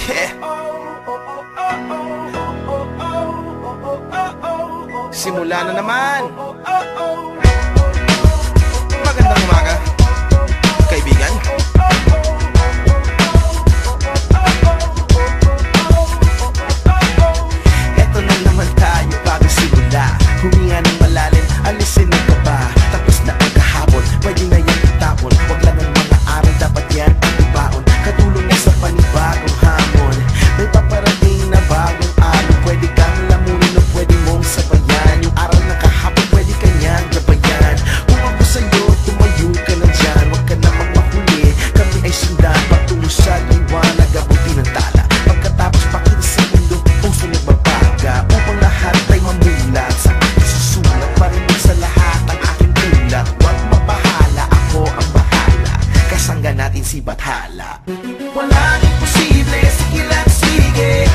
Yeah. Simula na naman. Magandang umaga, kaibigan. Eto na naman tayo bago simula. Huminga ng malalim, alisin ang kaba. Tapos na ang kahapon, pwede na yan itapon. Huwag lang ang mga araw, dapat yan ang ibaon. Katulong na sa panibagong hamon. May paparating na bagong araw. Pwede kang lamunin o pwede mong sabayan. Yung araw na kahapon, pwede kanyang gabayan. Kung ako sa'yo, tumayo ka na dyan. Huwag ka namang mahuli, kami ay sundan patungo sa liwanag, abuti ng tala. Pagkatapos pakita sa mundo, puso nagbabaga. Upang lahat ay mamulat sa aking susulat. Marinig sa lahat ang aking tulat. Huwag mabahala, ako ang bahala. Kasangga natin si Bathala. Walang imposible, sige lang sige.